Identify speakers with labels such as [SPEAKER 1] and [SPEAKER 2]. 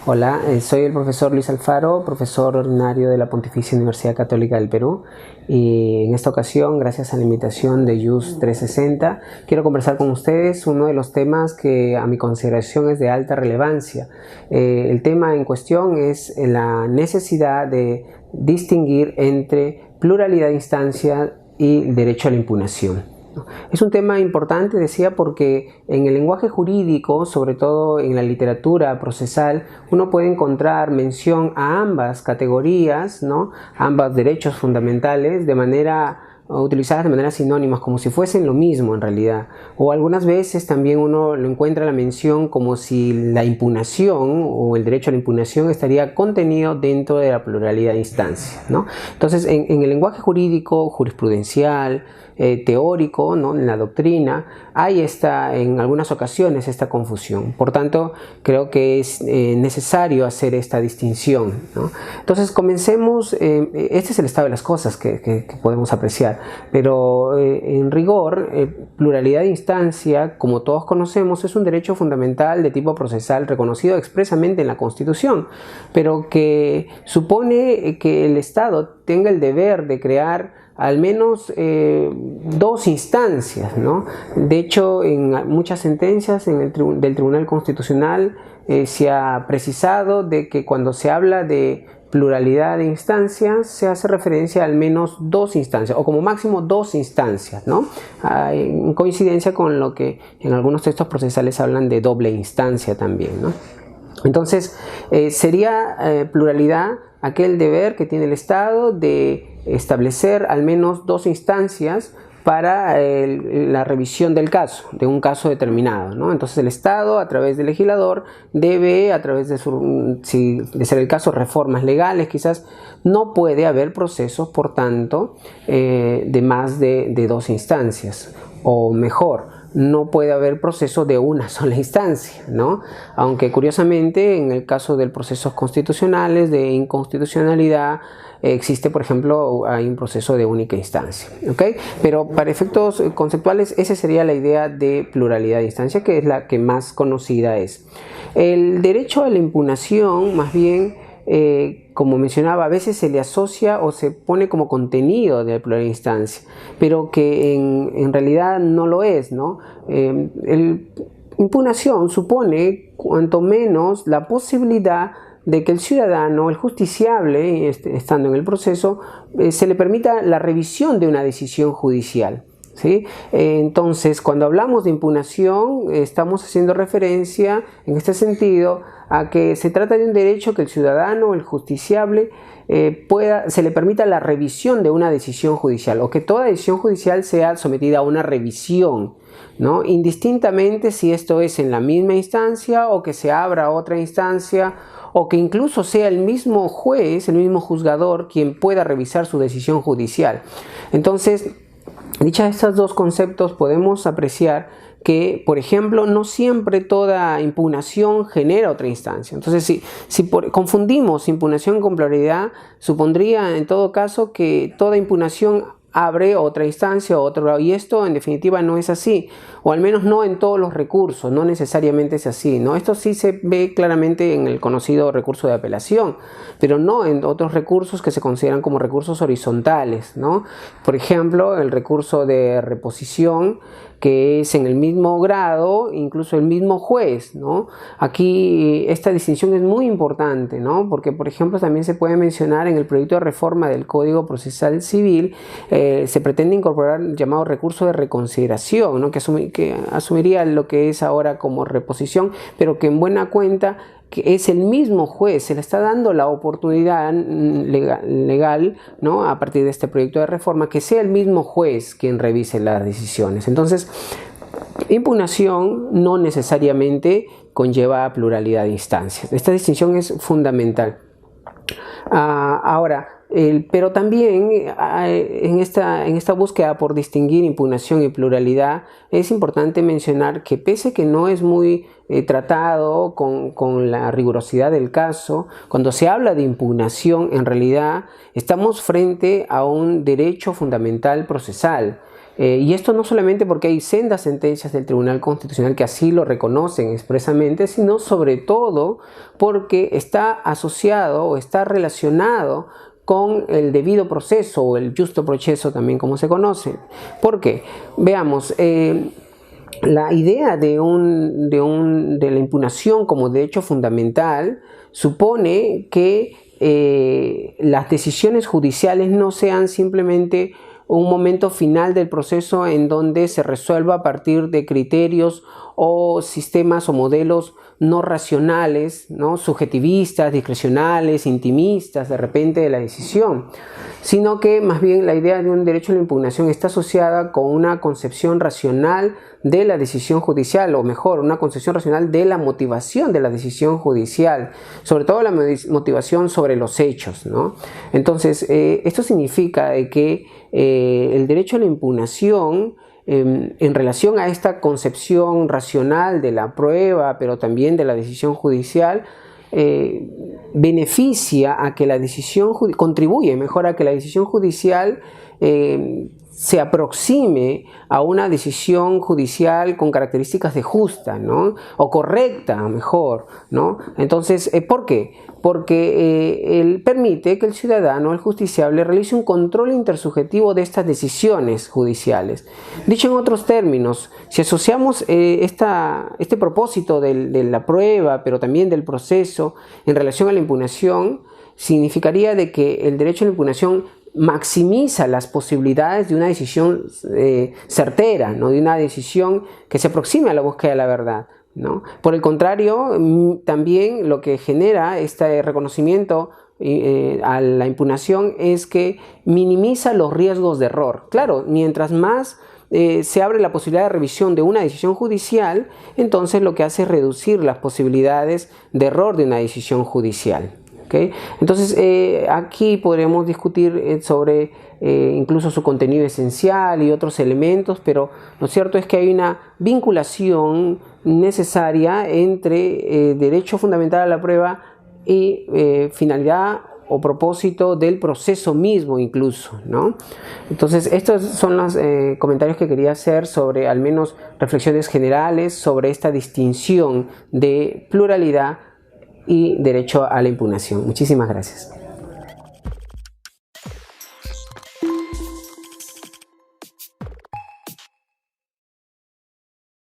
[SPEAKER 1] Hola, soy el profesor Luis Alfaro, profesor ordinario de la Pontificia Universidad Católica del Perú, y en esta ocasión, gracias a la invitación de JUS 360, quiero conversar con ustedes uno de los temas que a mi consideración es de alta relevancia. El tema en cuestión es la necesidad de distinguir entre pluralidad de instancia y derecho a la impugnación. Es un tema importante, decía, porque en el lenguaje jurídico, sobre todo en la literatura procesal, uno puede encontrar mención a ambas categorías, ¿no? Ambos derechos fundamentales utilizadas de manera sinónimas, como si fuesen lo mismo en realidad. O algunas veces también uno lo encuentra la mención como si la impugnación o el derecho a la impugnación estaría contenido dentro de la pluralidad de instancias, ¿no? Entonces, en el lenguaje jurídico, jurisprudencial, teórico, ¿no? En la doctrina, hay en algunas ocasiones esta confusión. Por tanto, creo que es necesario hacer esta distinción, ¿no? Entonces, comencemos. Este es el estado de las cosas que podemos apreciar, pero en rigor, pluralidad de instancia, como todos conocemos, es un derecho fundamental de tipo procesal reconocido expresamente en la Constitución, pero que supone que el Estado tenga el deber de crear al menos dos instancias, ¿no? De hecho, en muchas sentencias del Tribunal Constitucional se ha precisado de que cuando se habla de pluralidad de instancias se hace referencia a al menos dos instancias, o como máximo dos instancias, ¿no? En coincidencia con lo que en algunos textos procesales hablan de doble instancia también, ¿no? Entonces, sería pluralidad aquel deber que tiene el Estado de establecer al menos dos instancias para la revisión del caso, de un caso determinado, ¿no? Entonces el Estado, a través del legislador, debe, a través de de ser el caso, reformas legales, quizás no puede haber procesos, por tanto, de más de dos instancias, o mejor, no puede haber proceso de una sola instancia, ¿no? Aunque curiosamente en el caso de procesos constitucionales de inconstitucionalidad existe, por ejemplo, hay un proceso de única instancia, ¿ok? Pero para efectos conceptuales esa sería la idea de pluralidad de instancia, que es la que más conocida es. El derecho a la impugnación, más bien, como mencionaba, a veces se le asocia o se pone como contenido de la pluralidad de instancia, pero que en realidad no lo es, ¿no? Impugnación supone, cuanto menos, la posibilidad de que el ciudadano, el justiciable, estando en el proceso, se le permita la revisión de una decisión judicial, ¿sí? Entonces, cuando hablamos de impugnación, estamos haciendo referencia, en este sentido, a que se trata de un derecho que el ciudadano, el justiciable, se le permita la revisión de una decisión judicial, o que toda decisión judicial sea sometida a una revisión, ¿no? Indistintamente si esto es en la misma instancia o que se abra otra instancia, o que incluso sea el mismo juez, el mismo juzgador, quien pueda revisar su decisión judicial. Entonces, dichas estos dos conceptos, podemos apreciar que, por ejemplo, no siempre toda impugnación genera otra instancia. Entonces, si confundimos impugnación con pluralidad, supondría en todo caso que toda impugnación abre otra instancia o otro lado, y esto en definitiva no es así, o al menos no en todos los recursos, no necesariamente es así, ¿no? Esto sí se ve claramente en el conocido recurso de apelación, pero no en otros recursos que se consideran como recursos horizontales, ¿no? Por ejemplo, el recurso de reposición, que es en el mismo grado, incluso el mismo juez, ¿no? Aquí esta distinción es muy importante, ¿no? Porque, por ejemplo, también se puede mencionar en el proyecto de reforma del Código Procesal Civil, se pretende incorporar el llamado recurso de reconsideración, ¿no? que asumiría lo que es ahora como reposición, pero que en buena cuenta que es el mismo juez, se le está dando la oportunidad legal, ¿no? A partir de este proyecto de reforma, que sea el mismo juez quien revise las decisiones. Entonces, impugnación no necesariamente conlleva pluralidad de instancias. Esta distinción es fundamental. Ahora, Pero también en esta búsqueda por distinguir impugnación y pluralidad es importante mencionar que pese que no es muy tratado con la rigurosidad del caso, cuando se habla de impugnación en realidad estamos frente a un derecho fundamental procesal. Y esto no solamente porque hay sendas sentencias del Tribunal Constitucional que así lo reconocen expresamente, sino sobre todo porque está asociado o está relacionado con el debido proceso o el justo proceso también como se conoce. ¿Por qué? Veamos, la idea de la impugnación como derecho fundamental supone que las decisiones judiciales no sean simplemente un momento final del proceso en donde se resuelva a partir de criterios o sistemas o modelos no racionales, ¿no? Subjetivistas, discrecionales, intimistas de repente de la decisión, sino que más bien la idea de un derecho a la impugnación está asociada con una concepción racional de la decisión judicial, o mejor, una concepción racional de la motivación de la decisión judicial, sobre todo la motivación sobre los hechos, ¿no? Entonces, esto significa que el derecho a la impugnación en relación a esta concepción racional de la prueba, pero también de la decisión judicial, beneficia a que la decisión, contribuye mejor a que la decisión judicial se aproxime a una decisión judicial con características de justa, ¿no? O correcta, mejor, ¿no? Entonces, ¿por qué? Porque él permite que el ciudadano, el justiciable, realice un control intersubjetivo de estas decisiones judiciales. Dicho en otros términos, si asociamos este propósito de la prueba, pero también del proceso, en relación a la impugnación, significaría de que el derecho a la impugnación maximiza las posibilidades de una decisión certera, ¿no? De una decisión que se aproxime a la búsqueda de la verdad, ¿no? Por el contrario, también lo que genera este reconocimiento a la impugnación es que minimiza los riesgos de error. Claro, mientras más se abre la posibilidad de revisión de una decisión judicial, entonces lo que hace es reducir las posibilidades de error de una decisión judicial. ¿Okay? Entonces aquí podremos discutir sobre incluso su contenido esencial y otros elementos, pero lo cierto es que hay una vinculación necesaria entre derecho fundamental a la prueba y finalidad o propósito del proceso mismo incluso, ¿no? Entonces estos son los comentarios que quería hacer sobre al menos reflexiones generales sobre esta distinción de pluralidad y derecho a la impugnación. Muchísimas gracias.